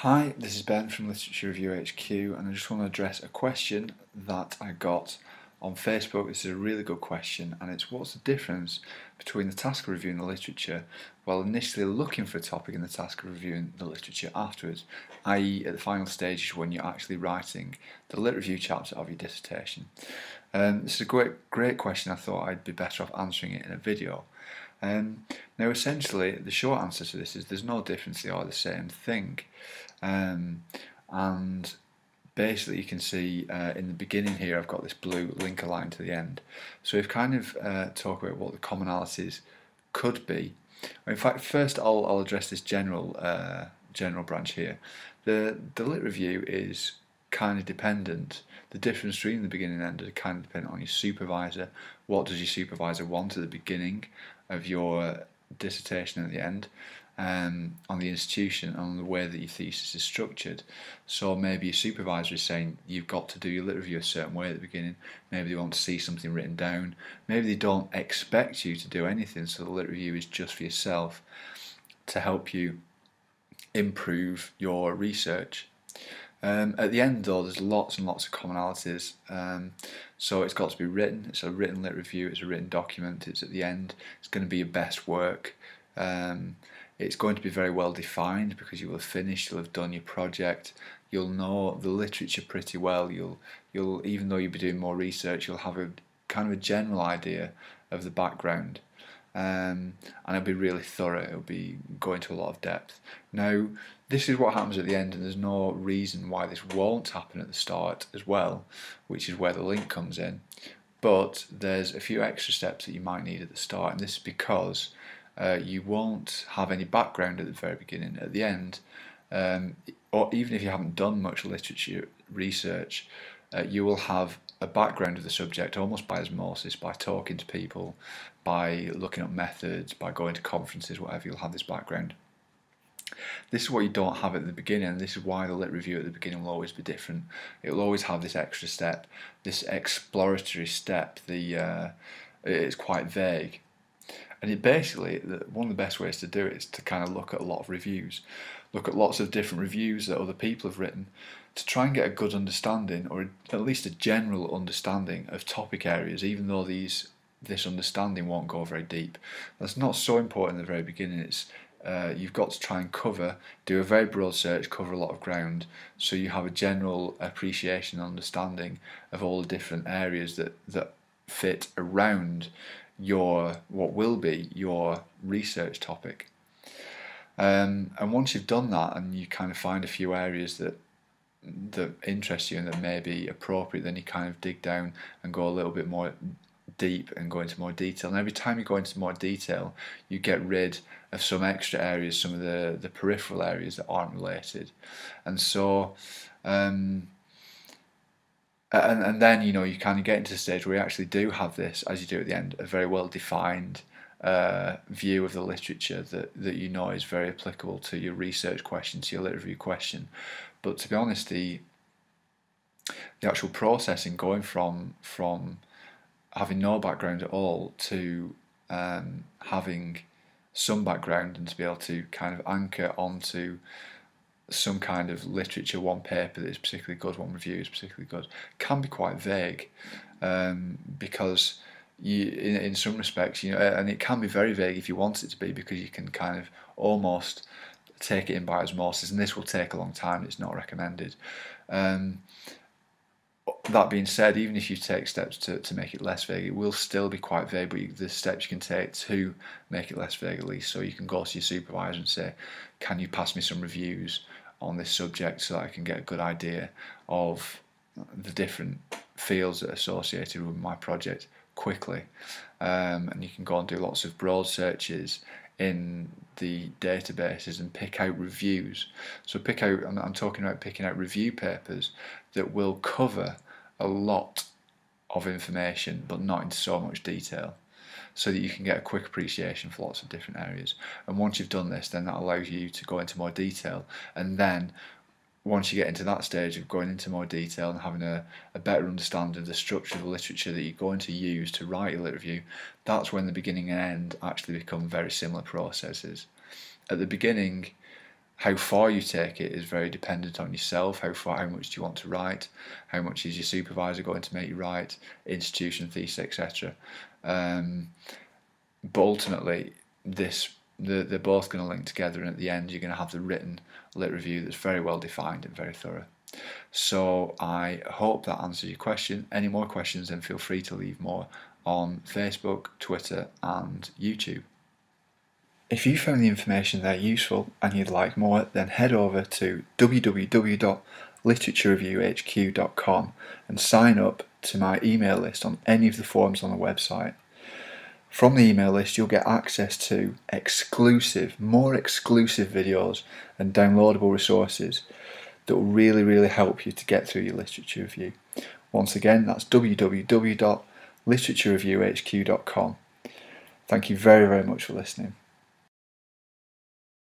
Hi, this is Ben from Literature Review HQ, and I just want to address a question that I got on Facebook. This is a really good question, and it's what's the difference between the task of reviewing the literature while initially looking for a topic and the task of reviewing the literature afterwards, i.e. at the final stages when you're actually writing the lit review chapter of your dissertation. This is a great question. I thought I'd be better off answering it in a video. Now essentially the short answer to this is there's no difference, they are the same thing. And basically you can see in the beginning here I've got this blue link aligned to the end. So we've kind of talk about what the commonalities could be. In fact, first I'll address this general branch here. The lit review is kind of dependent. The difference between the beginning and end is kind of dependent on your supervisor. What does your supervisor want at the beginning of your dissertation and at the end, on the institution and on the way that your thesis is structured. So maybe your supervisor is saying you've got to do your lit review a certain way at the beginning. Maybe they want to see something written down. Maybe they don't expect you to do anything, so the lit review is just for yourself to help you improve your research. At the end though, there's lots and lots of commonalities. So it's got to be written. It's a written lit review. It's a written document. It's at the end. It's going to be your best work. It's going to be very well defined because you will have finished. You'll have done your project. You'll know the literature pretty well. You'll even though you'll be doing more research, you'll have a kind of a general idea of the background. And it'll be really thorough. It'll be going to a lot of depth. Now, this is what happens at the end, and there's no reason why this won't happen at the start as well, which is where the link comes in. But there's a few extra steps that you might need at the start, and this is because you won't have any background at the very beginning. At the end, or even if you haven't done much literature research, you will have a background of the subject almost by osmosis, by talking to people, by looking up methods, by going to conferences, whatever. You'll have this background. This is what you don't have at the beginning, and this is why the lit review at the beginning will always be different. It will always have this extra step, this exploratory step. It's quite vague. And it basically, one of the best ways to do it is to kind of look at a lot of reviews, look at lots of different reviews that other people have written, to try and get a good understanding, or at least a general understanding of topic areas, even though this understanding won't go very deep. That's not so important at the very beginning. It's you've got to try and do a very broad search, cover a lot of ground, so you have a general appreciation and understanding of all the different areas that fit around what will be your research topic. And once you've done that and you kind of find a few areas that interest you and that may be appropriate, then you kind of dig down and go a little bit more deep and go into more detail. And every time you go into more detail, you get rid of some extra areas, some of the peripheral areas that aren't related. And so and then you kind of get into the stage where you actually do have this, as you do at the end, a very well defined view of the literature that you know is very applicable to your research question, to your lit review question. But to be honest, the actual processing going from having no background at all to having some background and to be able to kind of anchor onto some kind of literature, one paper that is particularly good, one review is particularly good, can be quite vague, because in some respects, and it can be very vague if you want it to be, because you can kind of almost take it in by osmosis, and this will take a long time. It's not recommended. That being said, even if you take steps to make it less vague, it will still be quite vague, but the steps you can take to make it less vague at least. So you can go to your supervisor and say, can you pass me some reviews on this subject so that I can get a good idea of the different fields that are associated with my project quickly. And you can go and do lots of broad searches in the databases and pick out reviews. So I'm talking about picking out review papers that will cover a lot of information but not in so much detail, so that you can get a quick appreciation for lots of different areas. And once you've done this, then that allows you to go into more detail, and then once you get into that stage of going into more detail and having a better understanding of the structure of the literature that you're going to use to write your lit review, that's when the beginning and end actually become very similar processes. At the beginning, How far you take it is very dependent on yourself. How much do you want to write? How much is your supervisor going to make you write? Institution, thesis, etc. But ultimately, they're both going to link together, and at the end, you're going to have the written lit review that's very well defined and very thorough. So I hope that answers your question. Any more questions, then feel free to leave more on Facebook, Twitter, and YouTube. If you found the information there useful and you'd like more, then head over to www.literaturereviewhq.com and sign up to my email list on any of the forums on the website. From the email list, you'll get access to more exclusive videos and downloadable resources that will really help you to get through your literature review. Once again, that's www.literaturereviewhq.com. Thank you very much for listening.